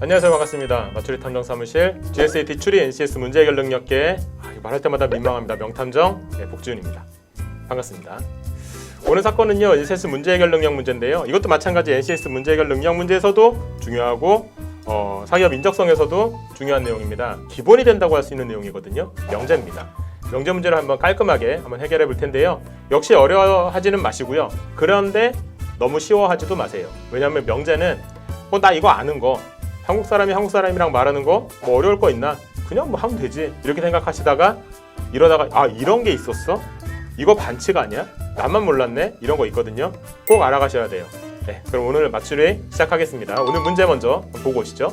안녕하세요. 반갑습니다. 맞추리 탐정 사무실 GSAT 추리 NCS 문제 해결 능력계 말할 때마다 민망합니다. 명탐정 복지훈입니다. 반갑습니다. 오늘 사건은요 NCS 문제 해결 능력 문제인데요. 이것도 마찬가지 NCS 문제 해결 능력 문제에서도 중요하고 사기업 인적성에서도 중요한 내용입니다. 기본이 된다고 할 수 있는 내용이거든요. 명제입니다. 명제 문제를 한번 깔끔하게 한번 해결해 볼 텐데요. 역시 어려워하지는 마시고요. 그런데 너무 쉬워하지도 마세요. 왜냐하면 명제는 나 이거 아는 거 한국 사람이 한국 사람이랑 말하는 거 뭐 어려울 거 있나? 그냥 뭐 하면 되지 이렇게 생각하시다가 이러다가 이런 게 있었어? 이거 반칙 아니야? 나만 몰랐네? 이런 거 있거든요. 꼭 알아가셔야 돼요. 네, 그럼 오늘 맞추리 시작하겠습니다. 오늘 문제 먼저 보고 오시죠.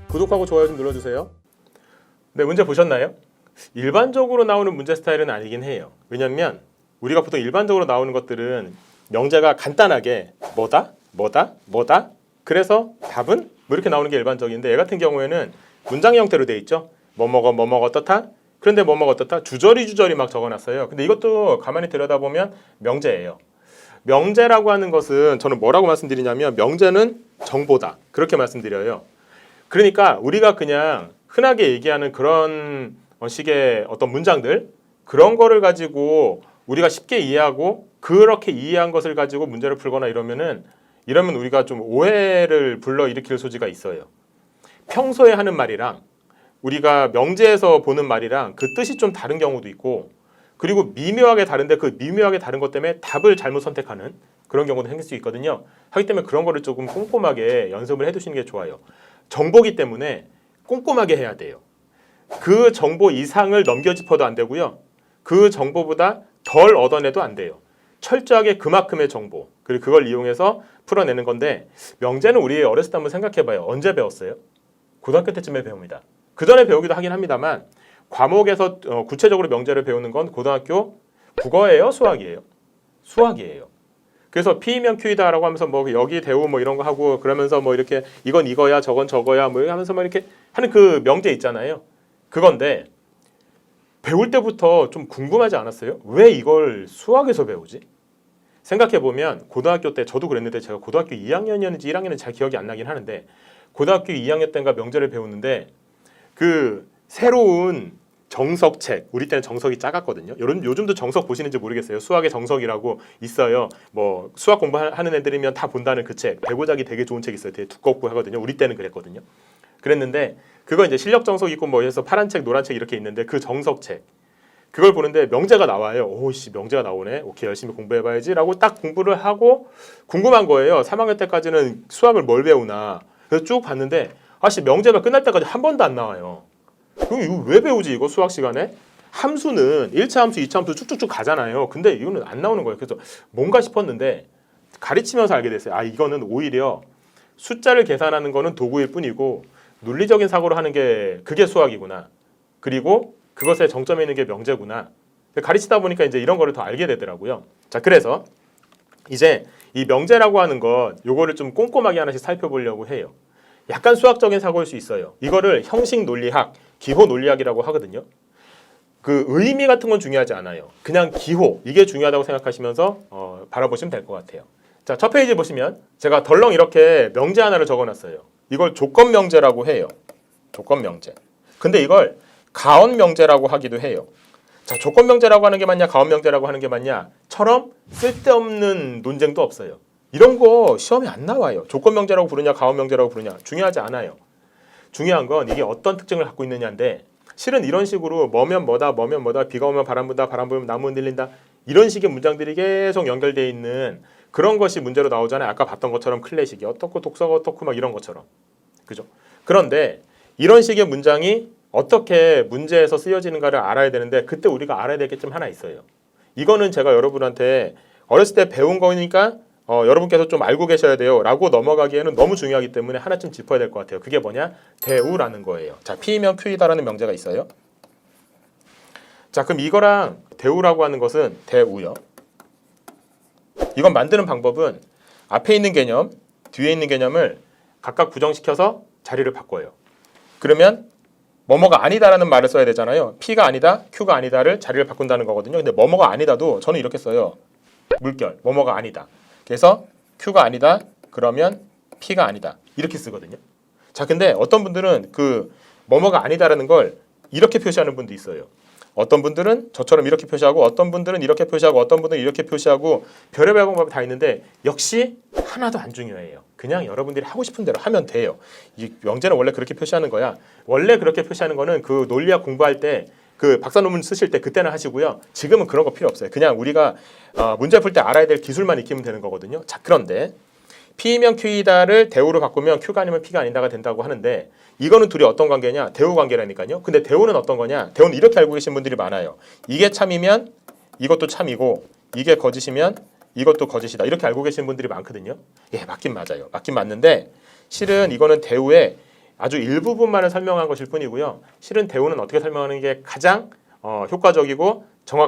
구독하고 좋아요 좀 눌러주세요. 네, 문제 보셨나요? 일반적으로 나오는 문제 스타일은 아니긴 해요. 왜냐면 우리가 보통 일반적으로 나오는 것들은 명제가 간단하게 뭐다 그래서 답은 뭐 이렇게 나오는 게 일반적인데 얘 같은 경우에는 문장 형태로 돼 있죠. 뭐 먹어 어떻다. 그런데 뭐 먹어 어떻다 주저리 막 적어놨어요. 근데 이것도 가만히 들여다보면 명제예요. 명제라고 하는 것은 저는 뭐라고 말씀드리냐면 명제는 정보다 그렇게 말씀드려요. 그러니까 우리가 그냥 흔하게 얘기하는 그런 식의 어떤 문장들 그런 거를 가지고 우리가 쉽게 이해하고 그렇게 이해한 것을 가지고 문제를 풀거나 이러면 우리가 좀 오해를 불러일으킬 소지가 있어요. 평소에 하는 말이랑 우리가 명제에서 보는 말이랑 그 뜻이 좀 다른 경우도 있고 그리고 미묘하게 다른데 그 미묘하게 다른 것 때문에 답을 잘못 선택하는 그런 경우도 생길 수 있거든요. 하기 때문에 그런 거를 조금 꼼꼼하게 연습을 해두시는 게 좋아요. 정보기 때문에 꼼꼼하게 해야 돼요. 그 정보 이상을 넘겨짚어도 안 되고요. 그 정보보다 덜 얻어내도 안 돼요. 철저하게 그만큼의 정보 그리고 그걸 이용해서 풀어내는 건데 명제는 우리 어렸을 때 한번 생각해봐요. 언제 배웠어요? 고등학교 때쯤에 배웁니다. 그 전에 배우기도 하긴 합니다만 과목에서 구체적으로 명제를 배우는 건 고등학교 국어예요? 수학이에요? 수학이에요. 그래서 P이면 Q이다라고 하면서 뭐 여기 대우 뭐 이런 거 하고 그러면서 뭐 이렇게 이건 이거야 저건 저거야 뭐 하면서 막 이렇게 하는 그 명제 있잖아요. 그건데 배울 때부터 좀 궁금하지 않았어요? 왜 이걸 수학에서 배우지? 생각해보면 고등학교 때 저도 그랬는데 제가 고등학교 2학년이었는지 1학년인지 잘 기억이 안 나긴 하는데 고등학교 2학년 때인가 명제를 배우는데 그 새로운 정석책 우리 때는 정석이 작았거든요. 요즘도 정석 보시는지 모르겠어요. 수학의 정석이라고 있어요. 뭐 수학 공부하는 애들이면 다 본다는 그 책 배고자기 되게 좋은 책 있어요. 되게 두껍고 하거든요. 우리 때는 그랬거든요. 그랬는데 그거 이제 실력 정석 있고 뭐 해서 파란 책, 노란 책 이렇게 있는데 그 정석책 그걸 보는데 명제가 나와요. 오씨 명제가 나오네. 오케이 열심히 공부해봐야지라고 딱 공부를 하고 궁금한 거예요. 3학년 때까지는 수학을 뭘 배우나. 그래서 쭉 봤는데 아씨 명제가 끝날 때까지 한 번도 안 나와요. 그럼 이거 왜 배우지 이거 수학 시간에? 함수는 1차 함수, 2차 함수 쭉쭉쭉 가잖아요. 근데 이거는 안 나오는 거예요. 그래서 뭔가 싶었는데 가르치면서 알게 됐어요. 이거는 오히려 숫자를 계산하는 거는 도구일 뿐이고 논리적인 사고를 하는 게 그게 수학이구나. 그리고 그것의 정점에 있는 게 명제구나. 가르치다 보니까 이제 이런 거를 더 알게 되더라고요. 자, 그래서 이제 이 명제라고 하는 것 요거를 좀 꼼꼼하게 하나씩 살펴보려고 해요. 약간 수학적인 사고일 수 있어요. 이거를 형식 논리학, 기호 논리학이라고 하거든요. 그 의미 같은 건 중요하지 않아요. 그냥 기호 이게 중요하다고 생각하시면서 바라보시면 될 것 같아요. 자, 첫 페이지 보시면 제가 덜렁 이렇게 명제 하나를 적어놨어요. 이걸 조건 명제라고 해요. 조건 명제. 근데 이걸 가언 명제라고 하기도 해요. 자, 조건 명제라고 하는 게 맞냐, 가언 명제라고 하는 게 맞냐?처럼 쓸데없는 논쟁도 없어요. 이런 거 시험에 안 나와요. 조건 명제라고 부르냐, 가언 명제라고 부르냐 중요하지 않아요. 중요한 건 이게 어떤 특징을 갖고 있느냐인데 실은 이런 식으로 뭐면 뭐다, 비가 오면 바람 분다, 바람 불면 나무 흔들린다 이런 식의 문장들이 계속 연결되어 있는 그런 것이 문제로 나오잖아요. 아까 봤던 것처럼 클래식이 어떻고 독서가 어떻고 막 이런 것처럼. 그죠? 그런데 이런 식의 문장이 어떻게 문제에서 쓰여지는가를 알아야 되는데 그때 우리가 알아야 될 게 좀 하나 있어요. 이거는 제가 여러분한테 어렸을 때 배운 거니까 여러분께서 좀 알고 계셔야 돼요 라고 넘어가기에는 너무 중요하기 때문에 하나쯤 짚어야 될 것 같아요. 그게 뭐냐? 대우라는 거예요. 자, P이면 Q이다라는 명제가 있어요. 자, 그럼 이거랑 대우라고 하는 것은 대우요. 이건 만드는 방법은 앞에 있는 개념, 뒤에 있는 개념을 각각 부정시켜서 자리를 바꿔요. 그러면 뭐뭐가 아니다라는 말을 써야 되잖아요. P가 아니다, Q가 아니다를 자리를 바꾼다는 거거든요. 근데 뭐뭐가 아니다도 저는 이렇게 써요. 물결 뭐뭐가 아니다. 그래서 Q가 아니다. 그러면 P가 아니다. 이렇게 쓰거든요. 자, 근데 어떤 분들은 그 뭐뭐가 아니다라는 걸 이렇게 표시하는 분도 있어요. 어떤 분들은 저처럼 이렇게 표시하고 어떤 분들은 이렇게 표시하고 어떤 분들은 이렇게 표시하고 별의별 방법이 다 있는데 역시 하나도 안 중요해요. 그냥 여러분들이 하고 싶은 대로 하면 돼요. 이 명제는 원래 그렇게 표시하는 거야. 원래 그렇게 표시하는 거는 그 논리학 공부할 때 그 박사 논문 쓰실 때 그때는 하시고요. 지금은 그런 거 필요 없어요. 그냥 우리가 문제 풀 때 알아야 될 기술만 익히면 되는 거거든요. 자, 그런데 P이면 Q이다를 대우로 바꾸면 Q가 아니면 P가 아니다가 된다고 하는데 이거는 둘이 어떤 관계냐? 대우 관계라니까요. 근데 대우는 어떤 거냐? 대우는 이렇게 알고 계신 분들이 많아요. 이게 참이면 이것도 참이고 이게 거짓이면 이것도 거짓이다. 이렇게 알고 계신 분들이 많거든요. 예, 맞긴 맞아요. 맞긴 맞는데 실은 이거는 대우의 아주 일부분만을 설명한 것일 뿐이고요. 실은 대우는 어떻게 설명하는 게 가장 효과적이고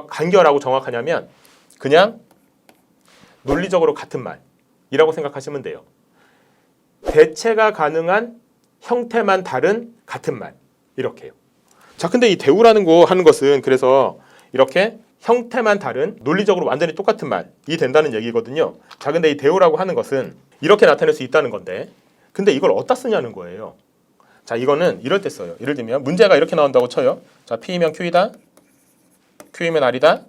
간결하고 정확하냐면 그냥 논리적으로 같은 말이라고 생각하시면 돼요. 대체가 가능한 형태만 다른 같은 말 이렇게요. 자, 근데 이 대우라는 거 하는 것은 그래서 이렇게 형태만 다른 논리적으로 완전히 똑같은 말이 된다는 얘기거든요. 자, 근데 이 대우라고 하는 것은 이렇게 나타낼 수 있다는 건데 근데 이걸 어디다 쓰냐는 거예요. 자, 이거는 이럴 때 써요. 예를 들면 문제가 이렇게 나온다고 쳐요. 자, P이면 Q이다. Q이면 R이다.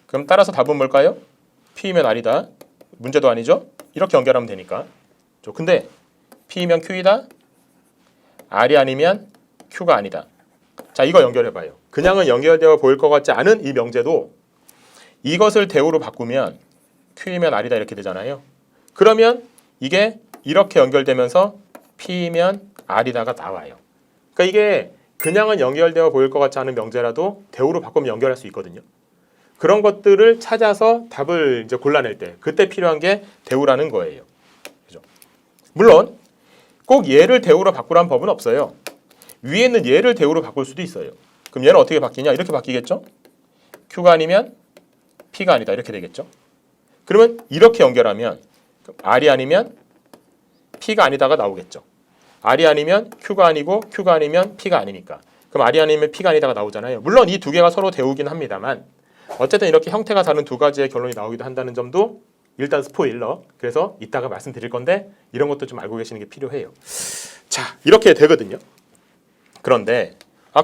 그럼 따라서 답은 뭘까요? P이면 R이다. 문제도 아니죠? 이렇게 연결하면 되니까. 근데 P이면 Q이다. R이 아니면 Q가 아니다. 자, 이거 연결해봐요. 그냥은 연결되어 보일 것 같지 않은 이 명제도 이것을 대우로 바꾸면 Q이면 R이다 이렇게 되잖아요. 그러면 이게 이렇게 연결되면서 P이면 R이다가 나와요. 그러니까 이게 그냥은 연결되어 보일 것 같지 않은 명제라도 대우로 바꾸면 연결할 수 있거든요. 그런 것들을 찾아서 답을 이제 골라낼 때 그때 필요한 게 대우라는 거예요. 그죠? 물론 꼭 얘를 대우로 바꾸라는 법은 없어요. 위에 있는 얘를 대우로 바꿀 수도 있어요. 그럼 얘는 어떻게 바뀌냐? 이렇게 바뀌겠죠? Q가 아니면 P가 아니다 이렇게 되겠죠? 그러면 이렇게 연결하면 R이 아니면 P가 아니다가 나오겠죠. R이 아니면 Q가 아니고 Q가 아니면 P가 아니니까. 그럼 R이 아니면 P가 아니다가 나오잖아요. 물론 이 두 개가 서로 대우긴 합니다만 어쨌든 이렇게 형태가 다른 두 가지의 결론이 나오기도 한다는 점도 일단 스포일러. 그래서 이따가 말씀드릴 건데 이런 것도 좀 알고 계시는 게 필요해요. 자, 이렇게 되거든요. 그런데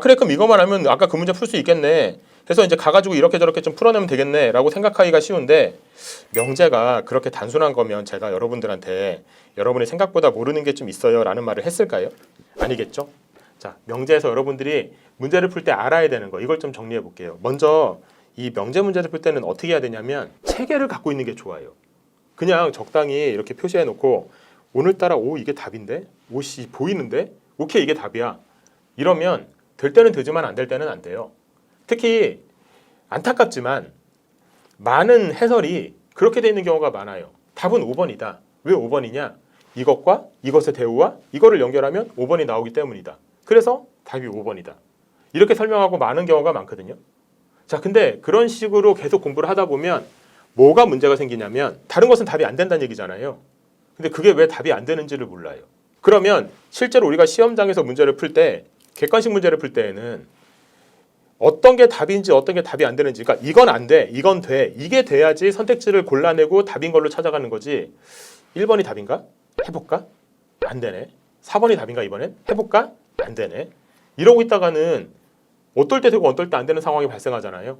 그래 그럼 이것만 하면 아까 그 문제 풀 수 있겠네. 그래서 이제 가가지고 이렇게 저렇게 좀 풀어내면 되겠네 라고 생각하기가 쉬운데 명제가 그렇게 단순한 거면 제가 여러분들한테 여러분이 생각보다 모르는 게 좀 있어요 라는 말을 했을까요? 아니겠죠? 자, 명제에서 여러분들이 문제를 풀 때 알아야 되는 거 이걸 좀 정리해 볼게요. 먼저 이 명제 문제를 풀 때는 어떻게 해야 되냐면 체계를 갖고 있는 게 좋아요. 그냥 적당히 이렇게 표시해 놓고 오늘따라 이게 답인데? 씨 보이는데? 오케이 이게 답이야. 이러면 될 때는 되지만 안 될 때는 안 돼요. 특히 안타깝지만 많은 해설이 그렇게 돼 있는 경우가 많아요. 답은 5번이다. 왜 5번이냐? 이것과 이것의 대우와 이거를 연결하면 5번이 나오기 때문이다. 그래서 답이 5번이다. 이렇게 설명하고 많은 경우가 많거든요. 자, 근데 그런 식으로 계속 공부를 하다 보면 뭐가 문제가 생기냐면 다른 것은 답이 안 된다는 얘기잖아요. 근데 그게 왜 답이 안 되는지를 몰라요. 그러면 실제로 우리가 시험장에서 문제를 풀 때 객관식 문제를 풀 때에는 어떤 게 답인지 어떤 게 답이 안 되는지 그러니까 이건 안 돼, 이건 돼, 이게 돼야지 선택지를 골라내고 답인 걸로 찾아가는 거지 1번이 답인가? 해볼까? 안 되네. 4번이 답인가 이번엔? 해볼까? 안 되네. 이러고 있다가는 어떨 때 되고 어떨 때 안 되는 상황이 발생하잖아요.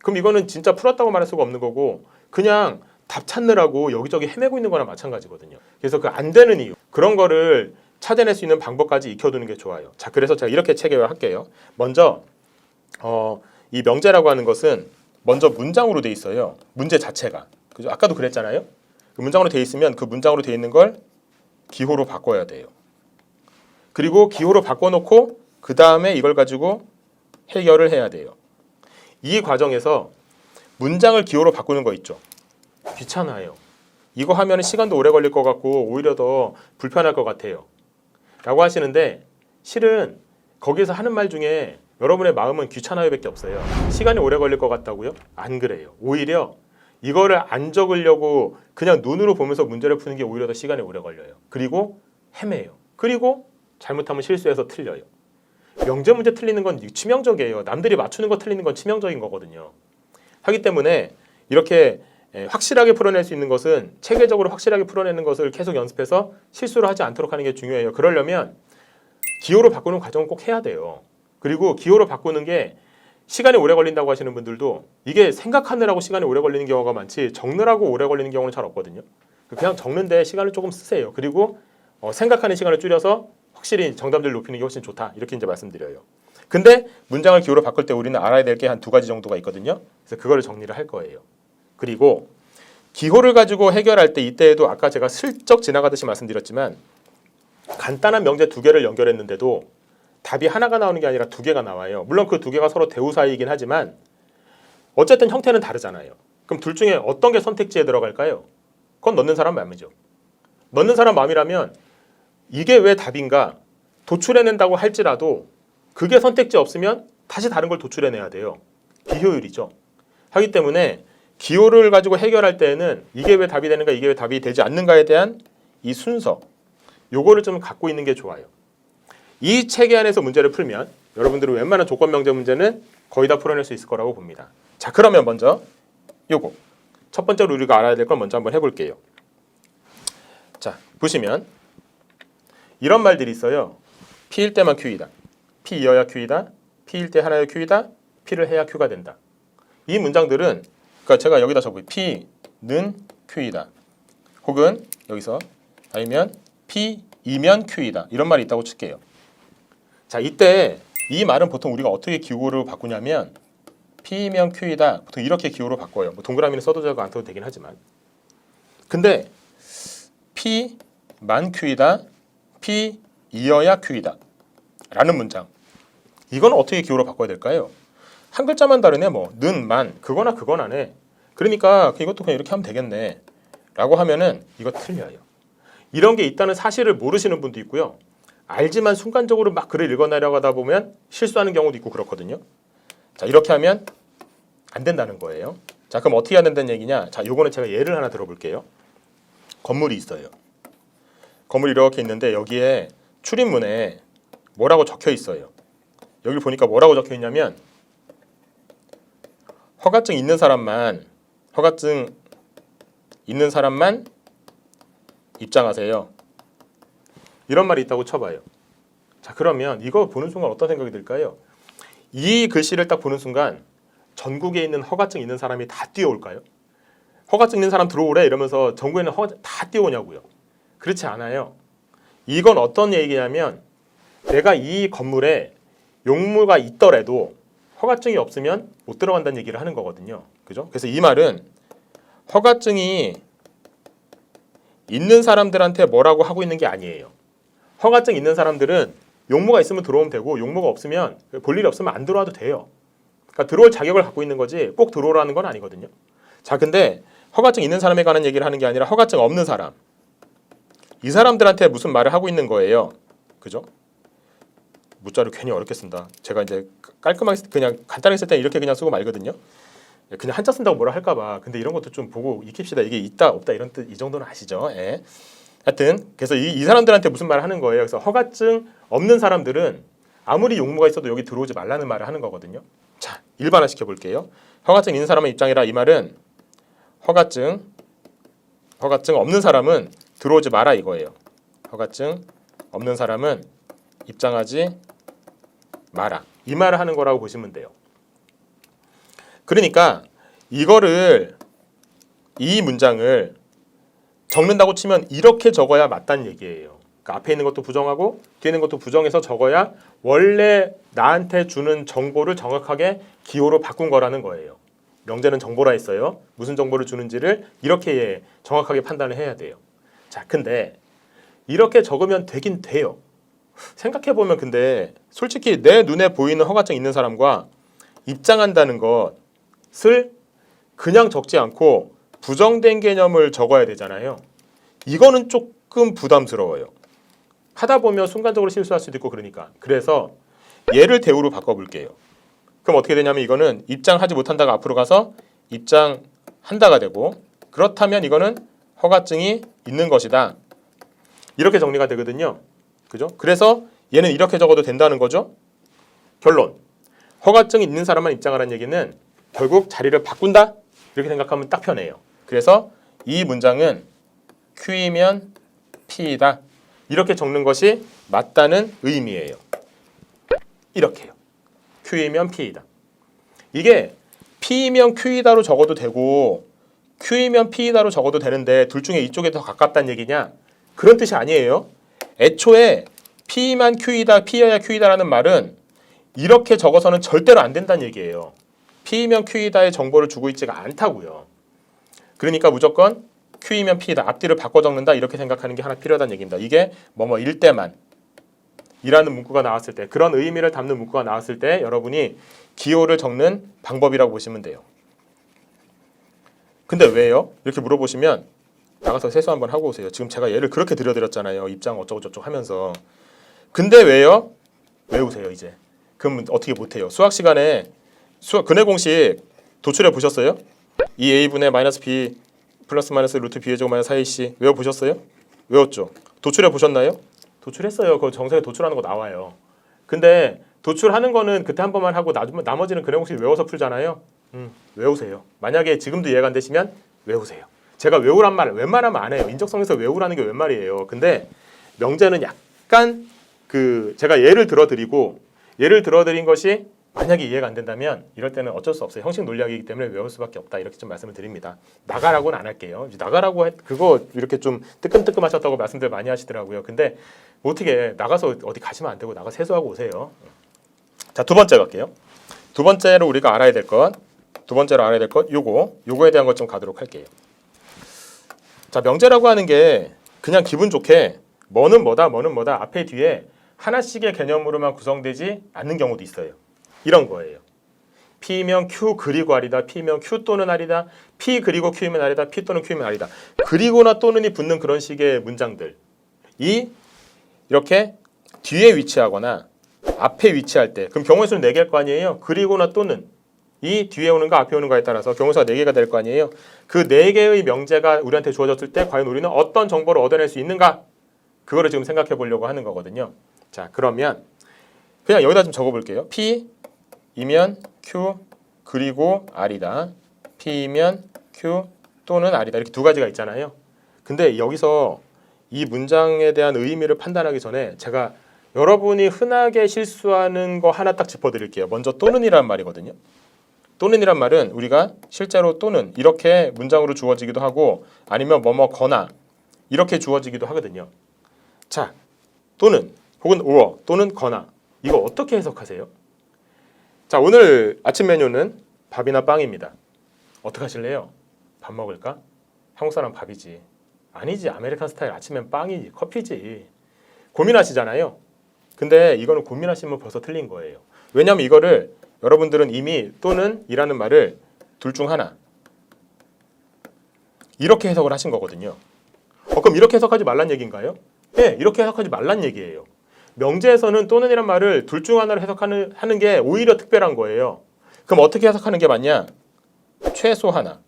그럼 이거는 진짜 풀었다고 말할 수가 없는 거고 그냥 답 찾느라고 여기저기 헤매고 있는 거나 마찬가지거든요. 그래서 그 안 되는 이유 그런 거를 찾아낼 수 있는 방법까지 익혀두는 게 좋아요. 자, 그래서 제가 이렇게 체계화할게요. 먼저 이 명제라고 하는 것은 먼저 문장으로 돼 있어요. 문제 자체가. 그죠? 아까도 그랬잖아요. 그 문장으로 돼 있으면 그 문장으로 돼 있는 걸 기호로 바꿔야 돼요. 그리고 기호로 바꿔놓고 그 다음에 이걸 가지고 해결을 해야 돼요. 이 과정에서 문장을 기호로 바꾸는 거 있죠. 귀찮아요. 이거 하면 시간도 오래 걸릴 것 같고 오히려 더 불편할 것 같아요. 라고 하시는데 실은 거기에서 하는 말 중에 여러분의 마음은 귀찮아요밖에 없어요. 시간이 오래 걸릴 것 같다고요? 안 그래요. 오히려 이거를 안 적으려고 그냥 눈으로 보면서 문제를 푸는 게 오히려 더 시간이 오래 걸려요. 그리고 헤매요. 그리고 잘못하면 실수해서 틀려요. 명제 문제 틀리는 건 치명적이에요. 남들이 맞추는 거 틀리는 건 치명적인 거거든요. 하기 때문에 이렇게 확실하게 풀어낼 수 있는 것은 체계적으로 확실하게 풀어내는 것을 계속 연습해서 실수를 하지 않도록 하는 게 중요해요. 그러려면 기호로 바꾸는 과정을 꼭 해야 돼요. 그리고 기호로 바꾸는 게 시간이 오래 걸린다고 하시는 분들도 이게 생각하느라고 시간이 오래 걸리는 경우가 많지 적느라고 오래 걸리는 경우는 잘 없거든요. 그냥 적는데 시간을 조금 쓰세요. 그리고 생각하는 시간을 줄여서 확실히 정답률을 높이는 게 훨씬 좋다. 이렇게 이제 말씀드려요. 근데 문장을 기호로 바꿀 때 우리는 알아야 될 게 한 두 가지 정도가 있거든요. 그래서 그거를 정리를 할 거예요. 그리고 기호를 가지고 해결할 때 이때에도 아까 제가 슬쩍 지나가듯이 말씀드렸지만 간단한 명제 두 개를 연결했는데도 답이 하나가 나오는 게 아니라 두 개가 나와요. 물론 그 두 개가 서로 대우 사이이긴 하지만 어쨌든 형태는 다르잖아요. 그럼 둘 중에 어떤 게 선택지에 들어갈까요? 그건 넣는 사람 마음이죠. 넣는 사람 마음이라면 이게 왜 답인가 도출해낸다고 할지라도 그게 선택지 없으면 다시 다른 걸 도출해내야 돼요. 비효율이죠. 하기 때문에 기호를 가지고 해결할 때에는 이게 왜 답이 되는가 이게 왜 답이 되지 않는가에 대한 이 순서 요거를 좀 갖고 있는 게 좋아요. 이 체계 안에서 문제를 풀면 여러분들은 웬만한 조건 명제 문제는 거의 다 풀어낼 수 있을 거라고 봅니다. 자, 그러면 먼저 요거 첫 번째로 우리가 알아야 될 걸 먼저 한번 해볼게요. 자, 보시면 이런 말들이 있어요. P일 때만 Q이다. P이어야 Q이다. P일 때 하나여 Q이다. P를 해야 Q가 된다. 이 문장들은 그러니까 제가 여기다 적어요. P는 Q이다. 혹은 여기서 아니면 P이면 Q이다. 이런 말이 있다고 칠게요. 자, 이때 이 말은 보통 우리가 어떻게 기호로 바꾸냐면 P면 Q이다. 보통 이렇게 기호로 바꿔요. 뭐 동그라미는 써도 되고 안 써도 되긴 하지만. 근데 P만 Q이다. P이어야 Q이다. 라는 문장. 이건 어떻게 기호로 바꿔야 될까요? 한 글자만 다르네. 뭐 는, 만, 그거나 그건 안 해. 그러니까 이것도 그냥 이렇게 하면 되겠네. 라고 하면은 이거 틀려요. 이런 게 있다는 사실을 모르시는 분도 있고요. 알지만 순간적으로 막 글을 읽어내려고 하다 보면 실수하는 경우도 있고 그렇거든요. 자, 이렇게 하면 안 된다는 거예요. 자, 그럼 어떻게 해야 된다는 얘기냐? 자, 요거는 제가 예를 하나 들어볼게요. 건물이 있어요. 건물이 이렇게 있는데 여기에 출입문에 뭐라고 적혀 있어요. 여기 보니까 뭐라고 적혀 있냐면 허가증 있는 사람만 입장하세요. 이런 말이 있다고 쳐봐요. 자, 그러면 이거 보는 순간 어떤 생각이 들까요? 이 글씨를 딱 보는 순간 전국에 있는 허가증 있는 사람이 다 뛰어올까요? 허가증 있는 사람 들어오래 이러면서 전국에 있는 허가증 다 뛰어오냐고요. 그렇지 않아요. 이건 어떤 얘기냐면 내가 이 건물에 용무가 있더라도 허가증이 없으면 못 들어간다는 얘기를 하는 거거든요. 그죠? 그래서 이 말은 허가증이 있는 사람들한테 뭐라고 하고 있는 게 아니에요. 허가증 있는 사람들은 용무가 있으면 들어오면 되고 용무가 없으면 볼 일이 없으면 안 들어와도 돼요. 그러니까 들어올 자격을 갖고 있는 거지 꼭 들어오라는 건 아니거든요. 자, 근데 허가증 있는 사람에 관한 얘기를 하는 게 아니라 허가증 없는 사람. 이 사람들한테 무슨 말을 하고 있는 거예요. 그죠? 문자를 괜히 어렵게 쓴다. 제가 이제 깔끔하게 그냥 간단하게 쓸 때 이렇게 그냥 쓰고 말거든요. 그냥 한자 쓴다고 뭐라 할까봐. 근데 이런 것도 좀 보고 익힙시다. 이게 있다 없다 이런 뜻 이 정도는 아시죠? 예. 하여튼 그래서 이 사람들한테 무슨 말을 하는 거예요. 그래서 허가증 없는 사람들은 아무리 용무가 있어도 여기 들어오지 말라는 말을 하는 거거든요. 자, 일반화 시켜볼게요. 허가증 있는 사람의 입장이라 이 말은 허가증 없는 사람은 들어오지 마라 이거예요. 허가증 없는 사람은 입장하지 마라. 이 말을 하는 거라고 보시면 돼요. 그러니까 이 문장을 적는다고 치면 이렇게 적어야 맞다는 얘기예요. 그러니까 앞에 있는 것도 부정하고 뒤에 있는 것도 부정해서 적어야 원래 나한테 주는 정보를 정확하게 기호로 바꾼 거라는 거예요. 명제는 정보라 했어요. 무슨 정보를 주는지를 이렇게 정확하게 판단을 해야 돼요. 자, 근데 이렇게 적으면 되긴 돼요. 생각해보면 근데 솔직히 내 눈에 보이는 허가증 있는 사람과 입장한다는 것을 그냥 적지 않고 부정된 개념을 적어야 되잖아요. 이거는 조금 부담스러워요. 하다 보면 순간적으로 실수할 수도 있고 그러니까. 그래서 얘를 대우로 바꿔볼게요. 그럼 어떻게 되냐면 이거는 입장하지 못한다가 앞으로 가서 입장한다가 되고 그렇다면 이거는 허가증이 있는 것이다. 이렇게 정리가 되거든요. 그죠? 그래서 얘는 이렇게 적어도 된다는 거죠. 결론. 허가증이 있는 사람만 입장하라는 얘기는 결국 자리를 바꾼다? 이렇게 생각하면 딱 편해요. 그래서 이 문장은 Q이면 P이다. 이렇게 적는 것이 맞다는 의미예요. 이렇게요. Q이면 P이다. 이게 P이면 Q이다로 적어도 되고 Q이면 P이다로 적어도 되는데 둘 중에 이쪽에 더 가깝다는 얘기냐? 그런 뜻이 아니에요. 애초에 P만 Q이다, P여야 Q이다라는 말은 이렇게 적어서는 절대로 안 된다는 얘기예요. P이면 Q이다의 정보를 주고 있지가 않다고요. 그러니까 무조건 Q이면 P이다. 앞뒤를 바꿔 적는다. 이렇게 생각하는 게 하나 필요하다는 얘기입니다. 이게 뭐뭐일 때만 이라는 문구가 나왔을 때, 그런 의미를 담는 문구가 나왔을 때 여러분이 기호를 적는 방법이라고 보시면 돼요. 근데 왜요? 이렇게 물어보시면 나가서 세수 한번 하고 오세요. 지금 제가 예를 그렇게 들려드렸잖아요. 입장 어쩌고 저쩌고 하면서. 근데 왜요? 외우세요 이제. 그럼 어떻게 못해요? 수학 시간에 근해 공식 도출해 보셨어요? 2a분의 마이너스 b 플러스 마이너스 루트 b의 제곱 마이너스 4ac 외워보셨어요? 외웠죠? 도출해 보셨나요? 도출했어요. 그 정석에 도출하는 거 나와요. 근데 도출하는 거는 그때 한 번만 하고 나머지는 근해 공식 외워서 풀잖아요. 외우세요. 만약에 지금도 이해가 안 되시면 외우세요. 제가 외우란 말 웬만하면 안 해요. 인적성에서 외우라는 게 웬 말이에요. 근데 명제는 약간 제가 예를 들어드린 것이 만약에 이해가 안 된다면 이럴 때는 어쩔 수 없어요. 형식 논리학이기 때문에 외울 수밖에 없다. 이렇게 좀 말씀을 드립니다. 나가라고는 안 할게요. 나가라고 그거 이렇게 좀 뜨끔뜨끔하셨다고 말씀들 많이 하시더라고요. 근데 어떻게 나가서 어디 가시면 안 되고 나가 세수하고 오세요. 자, 두 번째 갈게요. 두 번째로 우리가 알아야 될 것 요거에 대한 것 좀 가도록 할게요. 자, 명제라고 하는 게 그냥 기분 좋게 뭐는 뭐다 앞에 뒤에 하나씩의 개념으로만 구성되지 않는 경우도 있어요. 이런 거예요. P면 Q 그리고 R이다. P면 Q 또는 R이다. P 그리고 Q면 R이다. P 또는 Q면 R이다. 그리고나 또는이 붙는 그런 식의 문장들. 이렇게 뒤에 위치하거나 앞에 위치할 때 그럼 경우의 수는 4개일 거 아니에요. 그리고나 또는 이 뒤에 오는가 앞에 오는가에 따라서 경우수가 4개가 될 거 아니에요. 그 4개의 명제가 우리한테 주어졌을 때 과연 우리는 어떤 정보를 얻어낼 수 있는가? 그거를 지금 생각해 보려고 하는 거거든요. 자, 그러면 그냥 여기다 좀 적어볼게요. P이면 Q 그리고 R이다. P이면 Q 또는 R이다. 이렇게 두 가지가 있잖아요. 근데 여기서 이 문장에 대한 의미를 판단하기 전에 제가 여러분이 흔하게 실수하는 거 하나 딱 짚어드릴게요. 먼저 또는이라는 말이거든요. 또는이란 말은 우리가 실제로 또는 이렇게 문장으로 주어지기도 하고 아니면 뭐뭐거나 이렇게 주어지기도 하거든요. 자, 또는 혹은 or 또는 거나 이거 어떻게 해석하세요? 자, 오늘 아침 메뉴는 밥이나 빵입니다. 어떻게 하실래요? 밥 먹을까? 한국 사람 밥이지. 아니지, 아메리칸 스타일 아침엔 빵이지, 커피지. 고민하시잖아요. 근데 이거는 고민하시면 벌써 틀린 거예요. 왜냐하면 이거를 여러분들은 이미 또는 이라는 말을 둘 중 하나 이렇게 해석을 하신 거거든요. 그럼 이렇게 해석하지 말란 얘기인가요? 네, 이렇게 해석하지 말란 얘기예요. 명제에서는 또는 이란 말을 둘 중 하나를 해석하는 게 오히려 특별한 거예요. 그럼 어떻게 해석하는 게 맞냐? 최소 하나.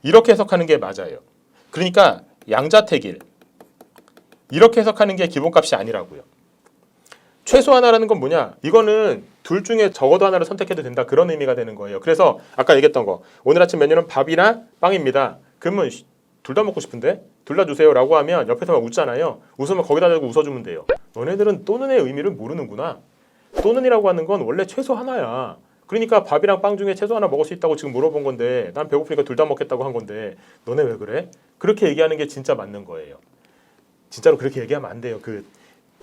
이렇게 해석하는 게 맞아요. 그러니까 양자택일. 이렇게 해석하는 게 기본값이 아니라고요. 최소 하나라는 건 뭐냐? 이거는 둘 중에 적어도 하나를 선택해도 된다. 그런 의미가 되는 거예요. 그래서 아까 얘기했던 거. 오늘 아침 메뉴는 밥이나 빵입니다. 그러면 둘 다 먹고 싶은데? 둘 다 주세요 라고 하면 옆에서 막 웃잖아요. 웃으면 거기다 대고 웃어주면 돼요. 너네들은 또는의 의미를 모르는구나. 또는이라고 하는 건 원래 최소 하나야. 그러니까 밥이랑 빵 중에 최소 하나 먹을 수 있다고 지금 물어본 건데 난 배고프니까 둘 다 먹겠다고 한 건데 너네 왜 그래? 그렇게 얘기하는 게 진짜 맞는 거예요. 진짜로 그렇게 얘기하면 안 돼요.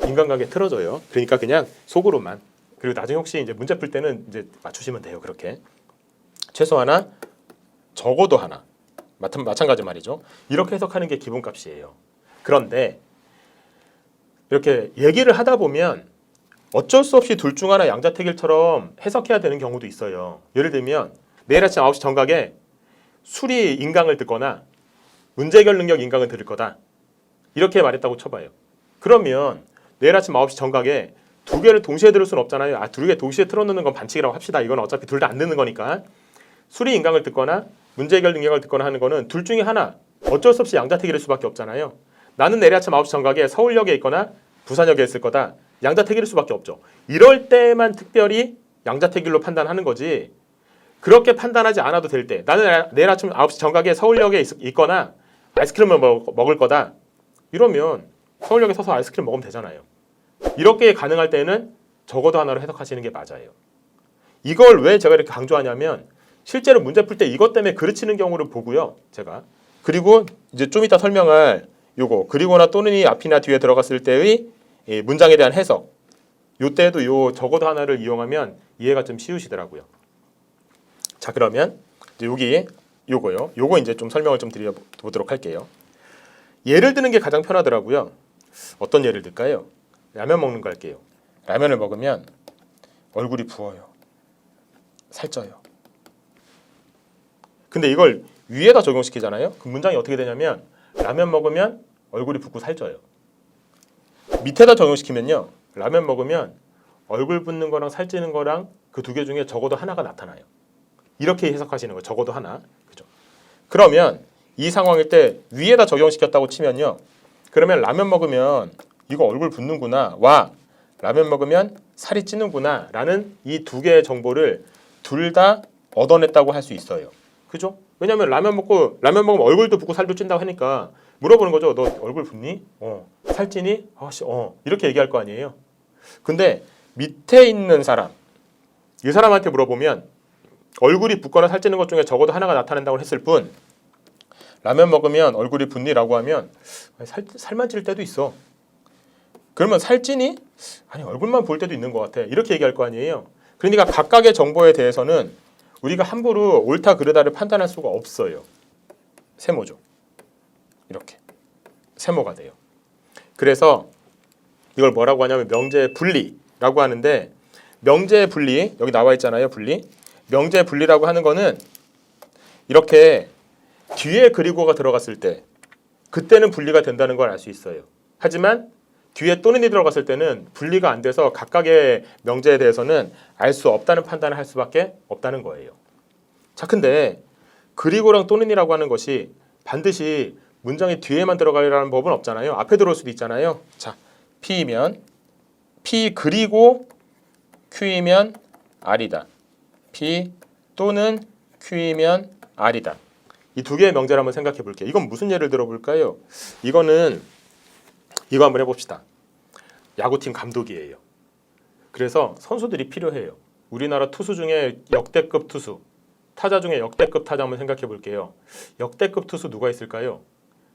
인간관계 틀어져요. 그러니까 그냥 속으로만. 그리고 나중에 혹시 이제 문제 풀 때는 이제 맞추시면 돼요. 그렇게 최소 하나, 적어도 하나, 마찬가지 말이죠. 이렇게 해석하는 게 기본값이에요. 그런데 이렇게 얘기를 하다 보면 어쩔 수 없이 둘 중 하나 양자택일처럼 해석해야 되는 경우도 있어요. 예를 들면 내일 아침 9시 정각에 수리 인강을 듣거나 문제해결 능력 인강을 들을 거다. 이렇게 말했다고 쳐봐요. 그러면 내일 아침 9시 정각에 두 개를 동시에 들을 수는 없잖아요. 두 개 동시에 틀어놓는 건 반칙이라고 합시다. 이건 어차피 둘 다 안 듣는 거니까. 수리 인강을 듣거나 문제 해결 능력을 듣거나 하는 거는 둘 중에 하나. 어쩔 수 없이 양자택일일 수밖에 없잖아요. 나는 내일 아침 9시 정각에 서울역에 있거나 부산역에 있을 거다. 양자택일일 수밖에 없죠. 이럴 때만 특별히 양자택일로 판단하는 거지. 그렇게 판단하지 않아도 될 때 나는 내일 아침 9시 정각에 서울역에 있거나 아이스크림을 먹을 거다. 이러면 서울역에 서서 아이스크림 먹으면 되잖아요. 이렇게 가능할 때는 적어도 하나로 해석하시는 게 맞아요. 이걸 왜 제가 이렇게 강조하냐면 실제로 문제 풀 때 이것 때문에 그르치는 경우를 보고요. 제가. 그리고 이제 좀 이따 설명할 요거 그리고나 또는이 앞이나 뒤에 들어갔을 때의 이 문장에 대한 해석. 요때도 요 적어도 하나를 이용하면 이해가 좀 쉬우시더라고요. 자, 그러면 이제 여기 요거요. 요거 이제 좀 설명을 좀 드려보도록 할게요. 예를 드는 게 가장 편하더라고요. 어떤 예를 들까요? 라면 먹는 거 할게요. 라면을 먹으면 얼굴이 부어요. 살쪄요. 근데 이걸 위에다 적용시키잖아요. 그 문장이 어떻게 되냐면 라면 먹으면 얼굴이 붓고 살쪄요. 밑에다 적용시키면요. 라면 먹으면 얼굴 붓는 거랑 살찌는 거랑 그 두 개 중에 적어도 하나가 나타나요. 이렇게 해석하시는 거예요. 적어도 하나. 그죠? 그러면 이 상황일 때 위에다 적용시켰다고 치면요. 그러면 라면 먹으면 이거 얼굴 붓는구나. 와. 라면 먹으면 살이 찌는구나. 라는 이 두 개의 정보를 둘 다 얻어냈다고 할 수 있어요. 그죠? 왜냐면 라면 먹으면 얼굴도 붓고 살도 찐다고 하니까 물어보는 거죠. 너 얼굴 붓니? 살찌니? 이렇게 얘기할 거 아니에요. 근데 밑에 있는 사람, 이 사람한테 물어보면 얼굴이 붓거나 살찌는 것 중에 적어도 하나가 나타난다고 했을 뿐 라면 먹으면 얼굴이 붓니? 라고 하면 살만 찔 때도 있어. 그러면 살찌니? 아니 얼굴만 부을 때도 있는 것 같아. 이렇게 얘기할 거 아니에요. 그러니까 각각의 정보에 대해서는 우리가 함부로 옳다 그르다를 판단할 수가 없어요. 세모죠. 이렇게 세모가 돼요. 그래서 이걸 뭐라고 하냐면 명제 분리라고 하는데 명제 분리 여기 나와 있잖아요. 분리. 명제 분리라고 하는 거는 이렇게 뒤에 그리고가 들어갔을 때 그때는 분리가 된다는 걸 알 수 있어요. 하지만 뒤에 또는이 들어갔을 때는 분리가 안 돼서 각각의 명제에 대해서는 알 수 없다는 판단을 할 수밖에 없다는 거예요. 자, 근데 그리고랑 또는이라고 하는 것이 반드시 문장의 뒤에만 들어가라는 법은 없잖아요. 앞에 들어올 수도 있잖아요. 자, P이면 P 그리고 Q이면 R이다. P 또는 Q이면 R이다. 이 두 개의 명제를 한번 생각해 볼게요. 이건 무슨 예를 들어볼까요? 이거는 이거 한번 해봅시다. 야구팀 감독이에요. 그래서 선수들이 필요해요. 우리나라 투수 중에 역대급 투수, 타자 중에 역대급 타자 한번 생각해 볼게요. 역대급 투수 누가 있을까요?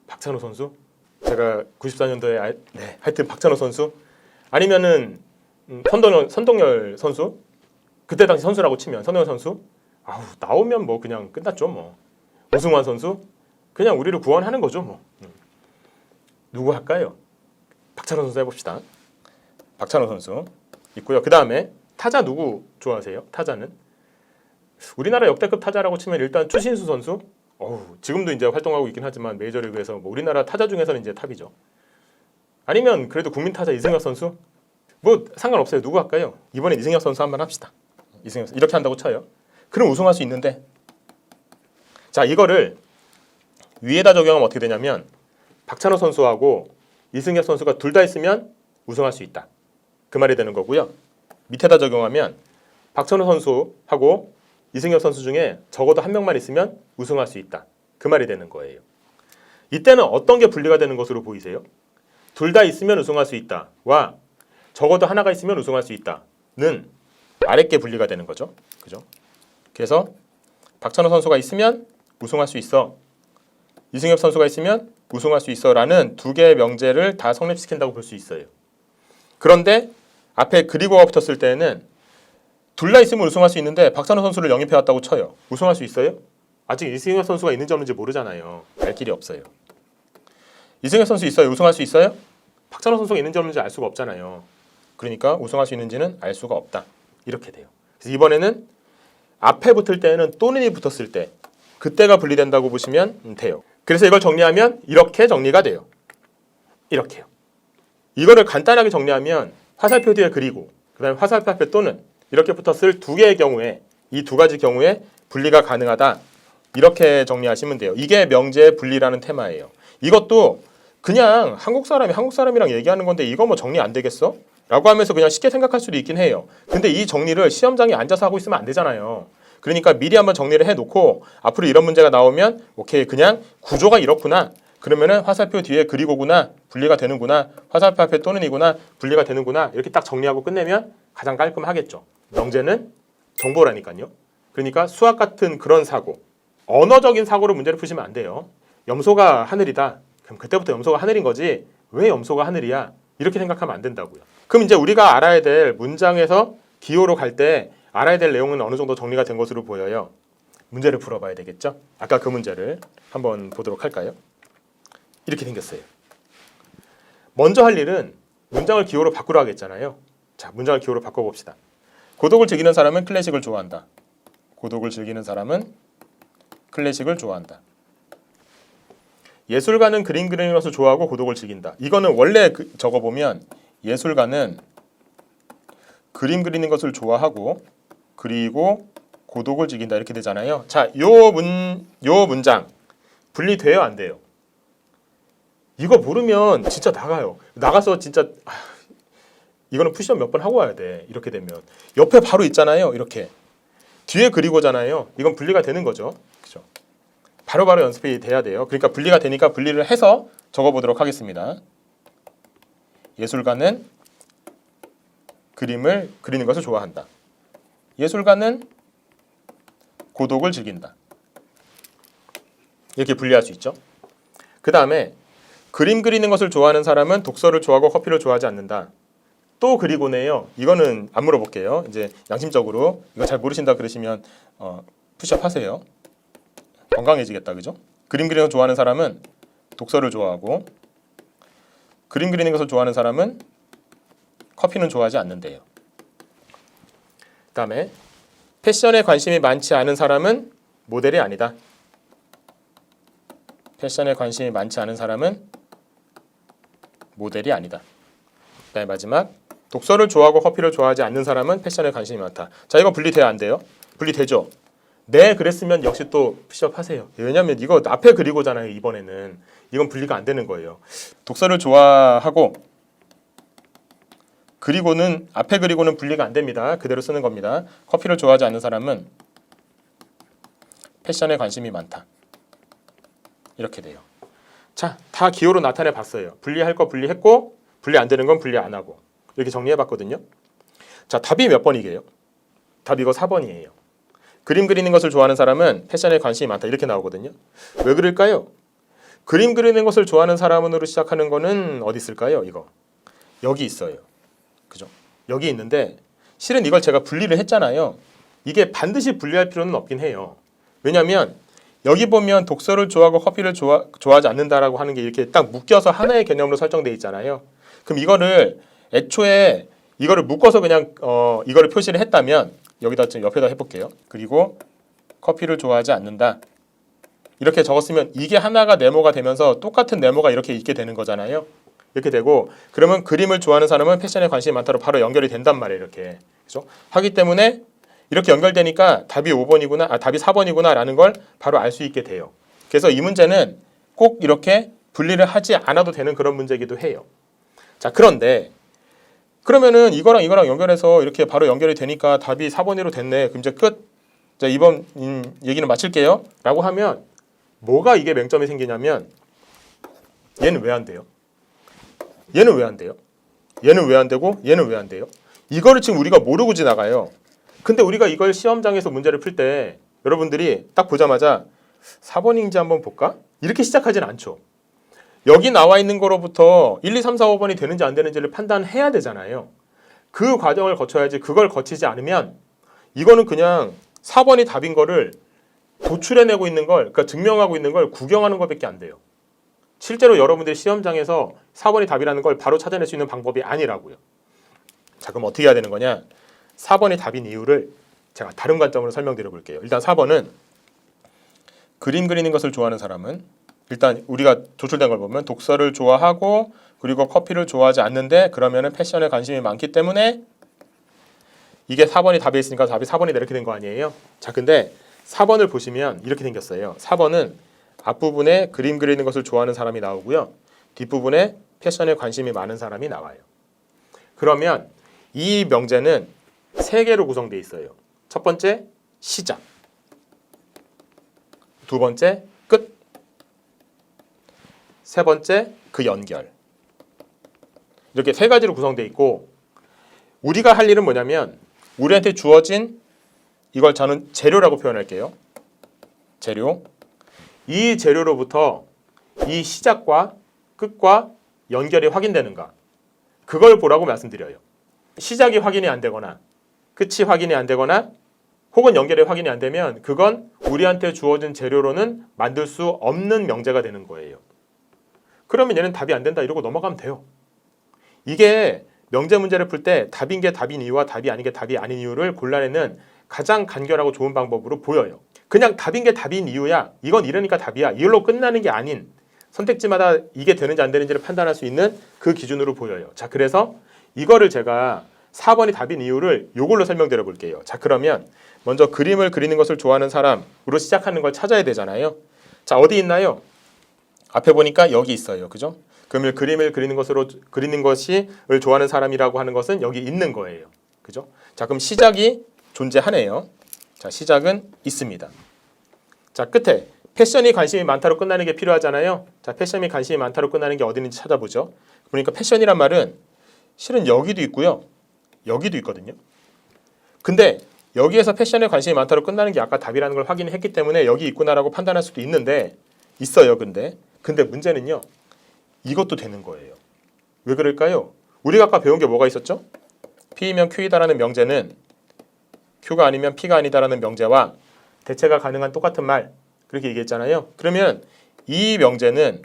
박찬호 선수? 제가 94년도에 하여튼 박찬호 선수? 아니면은 선동열 선수? 그때 당시 선수라고 치면 선동열 선수? 나오면 뭐 그냥 끝났죠 뭐. 오승환 선수? 그냥 우리를 구원하는 거죠 뭐. 누구 할까요? 박찬호 선수 해봅시다. 박찬호 선수 있고요. 그 다음에 타자 누구 좋아하세요? 타자는 우리나라 역대급 타자라고 치면 일단 추신수 선수. 지금도 이제 활동하고 있긴 하지만 메이저리그에서 뭐 우리나라 타자 중에서는 이제 탑이죠. 아니면 그래도 국민 타자 이승엽 선수. 뭐 상관없어요. 누구 할까요? 이번엔 이승엽 선수 한번 합시다. 이승엽 선수. 이렇게 한다고 쳐요. 그럼 우승할 수 있는데. 자, 이거를 위에다 적용하면 어떻게 되냐면 박찬호 선수하고 이승엽 선수가 둘 다 있으면 우승할 수 있다. 그 말이 되는 거고요. 밑에다 적용하면 박찬호 선수하고 이승엽 선수 중에 적어도 한 명만 있으면 우승할 수 있다. 그 말이 되는 거예요. 이때는 어떤 게 분리가 되는 것으로 보이세요? 둘 다 있으면 우승할 수 있다와 적어도 하나가 있으면 우승할 수 있다는 아랫게 분리가 되는 거죠. 그죠? 그래서 박찬호 선수가 있으면 우승할 수 있어. 이승엽 선수가 있으면 우승할 수 있어라는 두 개의 명제를 다 성립시킨다고 볼 수 있어요. 그런데 앞에 그리고가 붙었을 때는 둘 다 있으면 우승할 수 있는데 박찬호 선수를 영입해왔다고 쳐요. 우승할 수 있어요? 아직 이승엽 선수가 있는지 없는지 모르잖아요. 알 길이 없어요. 이승엽 선수 있어요? 우승할 수 있어요? 박찬호 선수가 있는지 없는지 알 수가 없잖아요. 그러니까 우승할 수 있는지는 알 수가 없다. 이렇게 돼요. 그래서 이번에는 앞에 붙을 때는 또는이 붙었을 때 그때가 분리된다고 보시면 돼요. 그래서 이걸 정리하면 이렇게 정리가 돼요. 이렇게요. 이거를 간단하게 정리하면 화살표 뒤에 그리고 그 다음에 화살표 앞에 또는 이렇게 붙었을 두 개의 경우에 이 두 가지 경우에 분리가 가능하다. 이렇게 정리하시면 돼요. 이게 명제 분리라는 테마예요. 이것도 그냥 한국 사람이랑 얘기하는 건데 이거 뭐 정리 안 되겠어? 라고 하면서 그냥 쉽게 생각할 수도 있긴 해요. 근데 이 정리를 시험장에 앉아서 하고 있으면 안 되잖아요. 그러니까 미리 한번 정리를 해놓고 앞으로 이런 문제가 나오면 오케이 그냥 구조가 이렇구나. 그러면은 화살표 뒤에 그리고구나 분리가 되는구나. 화살표 앞에 또는이구나 분리가 되는구나. 이렇게 딱 정리하고 끝내면 가장 깔끔하겠죠. 명제는 정보라니까요. 그러니까 수학 같은 그런 사고, 언어적인 사고로 문제를 푸시면 안 돼요. 염소가 하늘이다. 그럼 그때부터 염소가 하늘인 거지 왜 염소가 하늘이야? 이렇게 생각하면 안 된다고요. 그럼 이제 우리가 알아야 될 문장에서 기호로 갈 때 알아야 될 내용은 어느 정도 정리가 된 것으로 보여요. 문제를 풀어봐야 되겠죠? 아까 그 문제를 한번 보도록 할까요? 이렇게 생겼어요. 먼저 할 일은 문장을 기호로 바꾸라 하겠잖아요. 자, 문장을 기호로 바꿔봅시다. 고독을 즐기는 사람은 클래식을 좋아한다. 고독을 즐기는 사람은 클래식을 좋아한다. 예술가는 그림 그리는 것을 좋아하고 고독을 즐긴다. 이거는 원래 적어보면 예술가는 그림 그리는 것을 좋아하고 그리고 고독을 즐긴다 이렇게 되잖아요. 자, 요 문장 분리돼요 안 돼요? 이거 모르면 진짜 나가요. 나가서 진짜 이거는 푸시업 몇 번 하고 와야 돼. 이렇게 되면 옆에 바로 있잖아요. 이렇게 뒤에 그리고잖아요. 이건 분리가 되는 거죠. 그죠? 바로바로 연습이 돼야 돼요. 그러니까 분리가 되니까 분리를 해서 적어보도록 하겠습니다. 예술가는 그림을 그리는 것을 좋아한다. 예술가는 고독을 즐긴다. 이렇게 분리할 수 있죠. 그 다음에 그림 그리는 것을 좋아하는 사람은 독서를 좋아하고 커피를 좋아하지 않는다. 또 그리고네요. 이거는 안 물어볼게요. 이제 양심적으로 이거 잘 모르신다 그러시면 푸시업 하세요. 건강해지겠다, 그죠? 그림 그리는 거 좋아하는 사람은 독서를 좋아하고 그림 그리는 것을 좋아하는 사람은 커피는 좋아하지 않는데요. 그 다음에 패션에 관심이 많지 않은 사람은 모델이 아니다. 패션에 관심이 많지 않은 사람은 모델이 아니다. 그 다음에 마지막 독서를 좋아하고 커피를 좋아하지 않는 사람은 패션에 관심이 많다. 자, 이거 분리돼야 안 돼요? 분리되죠? 네, 그랬으면 역시 또 푸시업 하세요. 왜냐면 이거 앞에 그리고잖아요. 이번에는 이건 분리가 안 되는 거예요. 독서를 좋아하고 그리고는 앞에 그리고는 분리가 안 됩니다. 그대로 쓰는 겁니다. 커피를 좋아하지 않는 사람은 패션에 관심이 많다. 이렇게 돼요. 자, 다 기호로 나타내 봤어요. 분리할 거 분리했고 분리 안 되는 건 분리 안 하고 이렇게 정리해 봤거든요. 자, 답이 몇 번이게요? 답 이거 4번이에요. 그림 그리는 것을 좋아하는 사람은 패션에 관심이 많다. 이렇게 나오거든요. 왜 그럴까요? 그림 그리는 것을 좋아하는 사람으로 시작하는 거는 어디 있을까요? 이거 여기 있어요. 그죠? 여기 있는데 실은 이걸 제가 분리를 했잖아요. 이게 반드시 분리할 필요는 없긴 해요. 왜냐하면 여기 보면 독서를 좋아하고 커피를 좋아하지 않는다라고 하는 게 이렇게 딱 묶여서 하나의 개념으로 설정되어 있잖아요. 그럼 이거를 애초에 이거를 묶어서 그냥 이거를 표시를 했다면 여기다 좀 옆에다 해볼게요. 그리고 커피를 좋아하지 않는다. 이렇게 적었으면 이게 하나가 네모가 되면서 똑같은 네모가 이렇게 있게 되는 거잖아요. 이렇게 되고 그러면 그림을 좋아하는 사람은 패션에 관심이 많다로 바로 연결이 된단 말이에요. 이렇게 그렇죠? 하기 때문에 이렇게 연결되니까 답이 5번이구나, 답이 4번이구나라는 걸 바로 알 수 있게 돼요. 그래서 이 문제는 꼭 이렇게 분리를 하지 않아도 되는 그런 문제이기도 해요. 자, 그런데 그러면은 이거랑 이거랑 연결해서 이렇게 바로 연결이 되니까 답이 4번으로 됐네. 그럼 이제 끝. 자, 이번 얘기는 마칠게요. 라고 하면 뭐가 이게 맹점이 생기냐면 얘는 왜 안 돼요? 얘는 왜 안 돼요? 얘는 왜 안 되고 얘는 왜 안 돼요? 이거를 지금 우리가 모르고 지나가요. 근데 우리가 이걸 시험장에서 문제를 풀 때 여러분들이 딱 보자마자 4번인지 한번 볼까? 이렇게 시작하진 않죠. 여기 나와 있는 거로부터 1, 2, 3, 4, 5번이 되는지 안 되는지를 판단해야 되잖아요. 그 과정을 거쳐야지. 그걸 거치지 않으면 이거는 그냥 4번이 답인 거를 도출해내고 있는 걸, 그러니까 증명하고 있는 걸 구경하는 것밖에 안 돼요. 실제로 여러분들이 시험장에서 4번이 답이라는 걸 바로 찾아낼 수 있는 방법이 아니라고요. 자, 그럼 어떻게 해야 되는 거냐? 4번이 답인 이유를 제가 다른 관점으로 설명드려 볼게요. 일단 4번은 그림 그리는 것을 좋아하는 사람은 일단 우리가 조출된 걸 보면 독서를 좋아하고 그리고 커피를 좋아하지 않는데 그러면은 패션에 관심이 많기 때문에 이게 4번이 답에 있으니까 답이 4번이다 이렇게 된 거 아니에요? 자, 근데 4번을 보시면 이렇게 생겼어요. 4번은 앞부분에 그림 그리는 것을 좋아하는 사람이 나오고요. 뒷부분에 패션에 관심이 많은 사람이 나와요. 그러면 이 명제는 3개로 구성되어 있어요. 첫 번째, 시작. 두 번째 끝, 세 번째 그 연결. 이렇게 세 가지로 구성되어 있고 우리가 할 일은 뭐냐면 우리한테 주어진 이걸 저는 재료라고 표현할게요. 재료. 이 재료로부터 이 시작과 끝과 연결이 확인되는가 그걸 보라고 말씀드려요. 시작이 확인이 안 되거나 끝이 확인이 안 되거나 혹은 연결이 확인이 안 되면 그건 우리한테 주어진 재료로는 만들 수 없는 명제가 되는 거예요. 그러면 얘는 답이 안 된다 이러고 넘어가면 돼요. 이게 명제 문제를 풀 때 답인 게 답인 이유와 답이 아닌 게 답이 아닌 이유를 골라내는 가장 간결하고 좋은 방법으로 보여요. 그냥 답인 게 답인 이유야, 이건 이러니까 답이야, 이걸로 끝나는 게 아닌 선택지마다 이게 되는지 안 되는지를 판단할 수 있는 그 기준으로 보여요. 자, 그래서 이거를 제가 4번이 답인 이유를 이걸로 설명드려 볼게요. 자, 그러면 먼저 그림을 그리는 것을 좋아하는 사람으로 시작하는 걸 찾아야 되잖아요. 자, 어디 있나요? 앞에 보니까 여기 있어요. 그죠? 그러면 그림을 그리는 것을 좋아하는 사람이라고 하는 것은 여기 있는 거예요. 그죠? 자, 그럼 시작이 존재하네요. 자, 시작은 있습니다. 자, 끝에 패션이 관심이 많다로 끝나는 게 필요하잖아요. 자, 패션이 관심이 많다로 끝나는 게 어디 있는지 찾아보죠. 그러니까 패션이란 말은 실은 여기도 있고요. 여기도 있거든요. 근데 여기에서 패션에 관심이 많다로 끝나는 게 아까 답이라는 걸 확인했기 때문에 여기 있구나라고 판단할 수도 있는데 있어요. 근데 문제는요. 이것도 되는 거예요. 왜 그럴까요? 우리가 아까 배운 게 뭐가 있었죠? P이면 Q이다라는 명제는 Q가 아니면 P가 아니다라는 명제와 대체가 가능한 똑같은 말 그렇게 얘기했잖아요. 그러면 이 명제는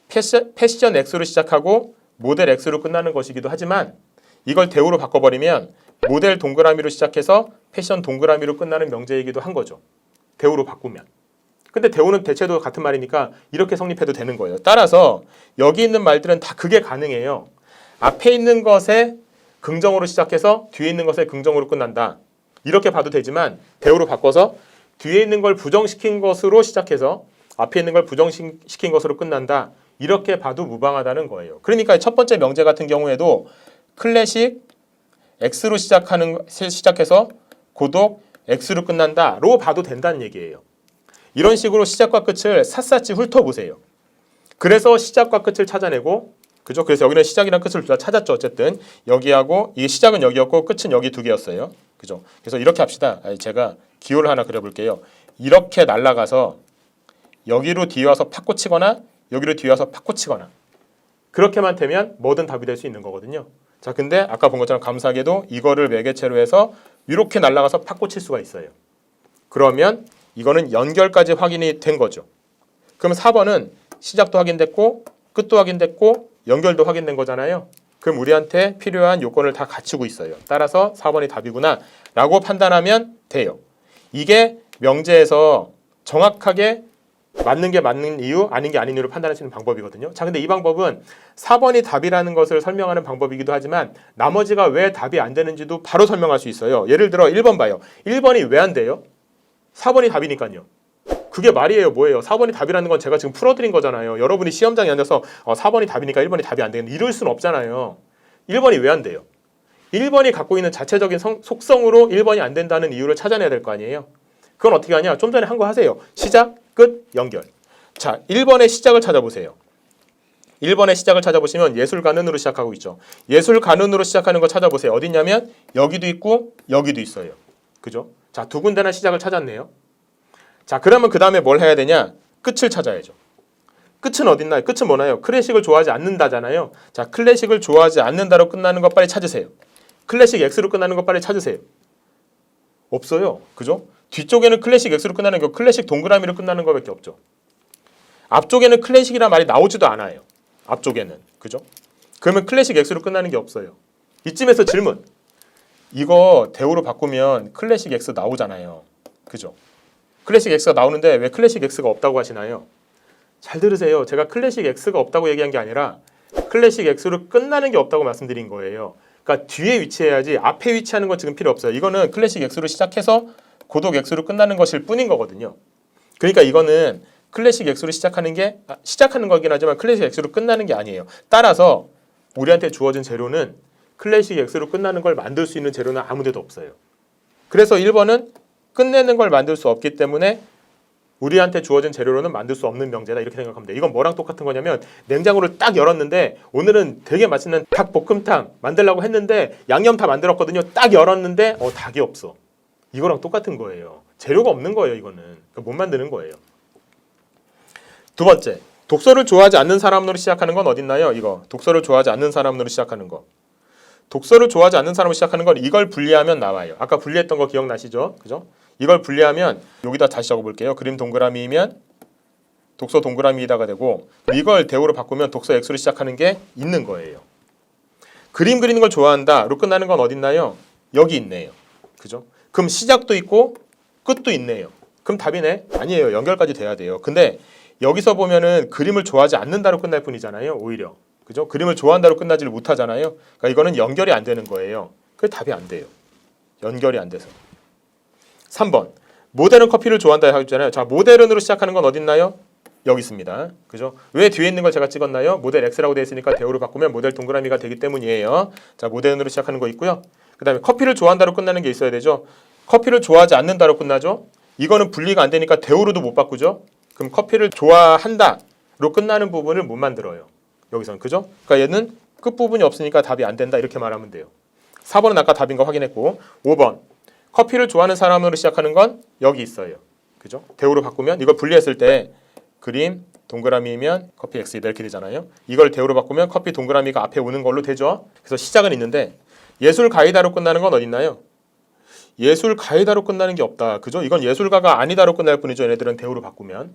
패션 X로 시작하고 모델 X로 끝나는 것이기도 하지만 이걸 대우로 바꿔버리면 모델 동그라미로 시작해서 패션 동그라미로 끝나는 명제이기도 한 거죠. 대우로 바꾸면. 근데 대우는 대체도 같은 말이니까 이렇게 성립해도 되는 거예요. 따라서 여기 있는 말들은 다 그게 가능해요. 앞에 있는 것에 긍정으로 시작해서 뒤에 있는 것에 긍정으로 끝난다. 이렇게 봐도 되지만 대우로 바꿔서 뒤에 있는 걸 부정시킨 것으로 시작해서 앞에 있는 걸 부정시킨 것으로 끝난다. 이렇게 봐도 무방하다는 거예요. 그러니까 첫 번째 명제 같은 경우에도 클래식 X로 시작해서 고독 X로 끝난다로 봐도 된다는 얘기예요. 이런 식으로 시작과 끝을 샅샅이 훑어보세요. 그래서 시작과 끝을 찾아내고 그죠? 그래서 여기는 시작이랑 끝을 둘 다 찾았죠. 어쨌든 여기하고 이 시작은 여기였고 끝은 여기 두 개였어요. 그죠? 그래서 이렇게 합시다. 제가 기호를 하나 그려볼게요. 이렇게 날아가서 여기로 뒤에 와서 팍고 치거나 여기로 뒤에 와서 팍고 치거나 그렇게만 되면 뭐든 답이 될 수 있는 거거든요. 자, 근데 아까 본 것처럼 감사하게도 이거를 매개체로 해서 이렇게 날아가서 팍고 칠 수가 있어요. 그러면 이거는 연결까지 확인이 된 거죠. 그럼 4번은 시작도 확인됐고 끝도 확인됐고 연결도 확인된 거잖아요. 그럼 우리한테 필요한 요건을 다 갖추고 있어요. 따라서 4번이 답이구나 라고 판단하면 돼요. 이게 명제에서 정확하게 맞는 게 맞는 이유, 아닌 게 아닌 이유를 판단할 수 있는 방법이거든요. 자, 근데 이 방법은 4번이 답이라는 것을 설명하는 방법이기도 하지만 나머지가 왜 답이 안 되는지도 바로 설명할 수 있어요. 예를 들어 1번 봐요. 1번이 왜 안 돼요? 4번이 답이니까요. 그게 말이에요, 뭐예요? 4번이 답이라는 건 제가 지금 풀어드린 거잖아요. 여러분이 시험장에 앉아서 4번이 답이니까 1번이 답이 안 되겠네. 이럴 수는 없잖아요. 1번이 왜 안 돼요? 1번이 갖고 있는 자체적인 속성으로 1번이 안 된다는 이유를 찾아내야 될 거 아니에요. 그건 어떻게 하냐? 좀 전에 한 거 하세요. 시작, 끝, 연결. 자, 1번의 시작을 찾아보세요. 1번의 시작을 찾아보시면 예술가는으로 시작하고 있죠. 예술가는으로 시작하는 거 찾아보세요. 어디 있냐면 여기도 있고 여기도 있어요. 그죠? 자, 두 군데나 시작을 찾았네요. 자, 그러면 그 다음에 뭘 해야 되냐? 끝을 찾아야죠. 끝은 어디 있나요? 끝은 뭐나요? 클래식을 좋아하지 않는다잖아요. 자, 클래식을 좋아하지 않는다로 끝나는 거 빨리 찾으세요. 클래식 X로 끝나는 거 빨리 찾으세요. 없어요. 그죠? 뒤쪽에는 클래식 X로 끝나는 거, 클래식 동그라미로 끝나는 거밖에 없죠. 앞쪽에는 클래식이란 말이 나오지도 않아요. 앞쪽에는. 그죠? 그러면 클래식 X로 끝나는 게 없어요. 이쯤에서 질문. 이거 대우로 바꾸면 클래식 X 나오잖아요. 그죠? 클래식 X가 나오는데 왜 클래식 X가 없다고 하시나요? 잘 들으세요. 제가 클래식 X가 없다고 얘기한 게 아니라 클래식 X로 끝나는 게 없다고 말씀드린 거예요. 그러니까 뒤에 위치해야지 앞에 위치하는 건 지금 필요 없어요. 이거는 클래식 X로 시작해서 고독 X로 끝나는 것일 뿐인 거거든요. 그러니까 이거는 클래식 X로 시작하는 거긴 하지만 클래식 X로 끝나는 게 아니에요. 따라서 우리한테 주어진 재료는 클래식 X로 끝나는 걸 만들 수 있는 재료는 아무 데도 없어요. 그래서 1번은 끝내는 걸 만들 수 없기 때문에 우리한테 주어진 재료로는 만들 수 없는 명제다 이렇게 생각하면 돼요. 이건 뭐랑 똑같은 거냐면 냉장고를 딱 열었는데 오늘은 되게 맛있는 닭볶음탕 만들려고 했는데 양념 다 만들었거든요. 딱 열었는데 닭이 없어. 이거랑 똑같은 거예요. 재료가 없는 거예요. 이거는 그러니까 못 만드는 거예요. 두 번째, 독서를 좋아하지 않는 사람으로 시작하는 건 어딨나요? 이거 독서를 좋아하지 않는 사람으로 시작하는 거. 독서를 좋아하지 않는 사람으로 시작하는 건 이걸 분리하면 나와요. 아까 분리했던 거 기억나시죠? 그죠? 이걸 분리하면 여기다 다시 적어볼게요. 그림 동그라미면 독서 동그라미에다가 되고 이걸 대우로 바꾸면 독서 X로 시작하는 게 있는 거예요. 그림 그리는 걸 좋아한다로 끝나는 건 어딨나요? 여기 있네요. 그죠? 그럼 시작도 있고 끝도 있네요. 그럼 답이네? 아니에요. 연결까지 돼야 돼요. 근데 여기서 보면은 그림을 좋아하지 않는다로 끝날 뿐이잖아요. 오히려. 그죠? 그림을 좋아한다로 끝나지를 못하잖아요. 그러니까 이거는 연결이 안 되는 거예요. 그래서 답이 안 돼요. 연결이 안 돼서. 3번. 모델은 커피를 좋아한다 하셨잖아요. 자, 모델은으로 시작하는 건 어딨나요? 여기 있습니다. 그죠? 왜 뒤에 있는 걸 제가 찍었나요? 모델 X라고 되어 있으니까 대우로 바꾸면 모델 동그라미가 되기 때문이에요. 자, 모델은으로 시작하는 거 있고요. 그 다음에 커피를 좋아한다로 끝나는 게 있어야 되죠. 커피를 좋아하지 않는다로 끝나죠. 이거는 분리가 안 되니까 대우로도 못 바꾸죠. 그럼 커피를 좋아한다로 끝나는 부분을 못 만들어요. 여기서는. 그죠? 그러니까 얘는 끝부분이 없으니까 답이 안 된다 이렇게 말하면 돼요. 4번은 아까 답인 거 확인했고 5번. 커피를 좋아하는 사람으로 시작하는 건 여기 있어요. 그죠? 대우로 바꾸면 이걸 분리했을 때 그림 동그라미면 커피 X이다 이렇게 되잖아요. 이걸 대우로 바꾸면 커피 동그라미가 앞에 오는 걸로 되죠. 그래서 시작은 있는데 예술 가이다로 끝나는 건 어디 있나요? 예술 가이다로 끝나는 게 없다. 그죠? 이건 예술가가 아니다로 끝날 뿐이죠. 얘네들은 대우로 바꾸면.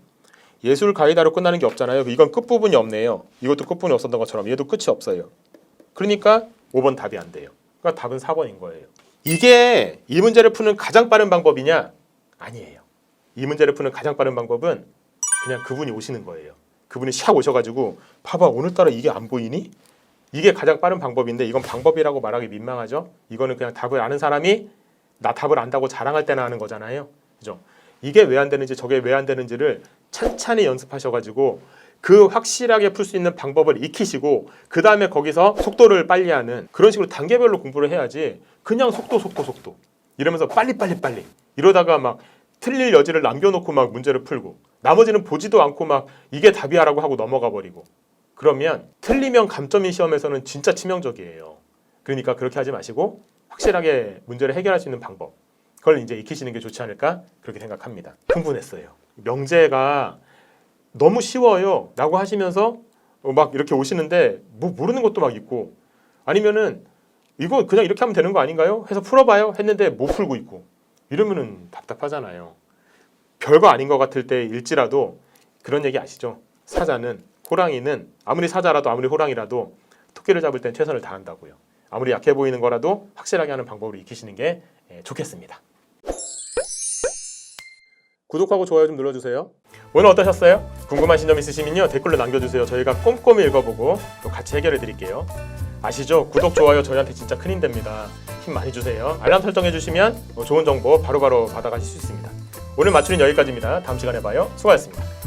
예술 가이다로 끝나는 게 없잖아요. 이건 끝부분이 없네요. 이것도 끝부분이 없었던 것처럼 얘도 끝이 없어요. 그러니까 5번 답이 안 돼요. 그러니까 답은 4번인 거예요. 이게 이 문제를 푸는 가장 빠른 방법이냐? 아니에요. 이 문제를 푸는 가장 빠른 방법은 그냥 그분이 오시는 거예요. 그분이 샥 오셔가지고 봐봐 오늘따라 이게 안 보이니? 이게 가장 빠른 방법인데 이건 방법이라고 말하기 민망하죠. 이거는 그냥 답을 아는 사람이 나 답을 안다고 자랑할 때나 하는 거잖아요. 그죠? 이게 왜 안 되는지 저게 왜 안 되는지를 찬찬히 연습하셔가지고 그 확실하게 풀 수 있는 방법을 익히시고 그 다음에 거기서 속도를 빨리 하는 그런 식으로 단계별로 공부를 해야지 그냥 속도 이러면서 빨리 이러다가 막 틀릴 여지를 남겨놓고 막 문제를 풀고 나머지는 보지도 않고 막 이게 답이야라고 하고 넘어가 버리고 그러면 틀리면 감점인 시험에서는 진짜 치명적이에요. 그러니까 그렇게 하지 마시고 확실하게 문제를 해결할 수 있는 방법 그걸 이제 익히시는 게 좋지 않을까 그렇게 생각합니다. 흥분했어요. 명제가 너무 쉬워요 라고 하시면서 막 이렇게 오시는데 뭐 모르는 것도 막 있고 아니면은 이거 그냥 이렇게 하면 되는 거 아닌가요? 해서 풀어봐요 했는데 못 풀고 있고 이러면은 답답하잖아요. 별거 아닌 것 같을 때일지라도 그런 얘기 아시죠? 사자는 호랑이는 아무리 사자라도 아무리 호랑이라도 토끼를 잡을 땐 최선을 다한다고요. 아무리 약해 보이는 거라도 확실하게 하는 방법으로 익히시는 게 좋겠습니다. 구독하고 좋아요 좀 눌러주세요. 오늘 어떠셨어요? 궁금하신 점 있으시면요 댓글로 남겨주세요. 저희가 꼼꼼히 읽어보고 또 같이 해결해 드릴게요. 아시죠? 구독, 좋아요 저희한테 진짜 큰 힘 됩니다. 힘 많이 주세요. 알람 설정해 주시면 좋은 정보 바로바로 받아가실 수 있습니다. 오늘 마추는 여기까지입니다. 다음 시간에 봐요. 수고하셨습니다.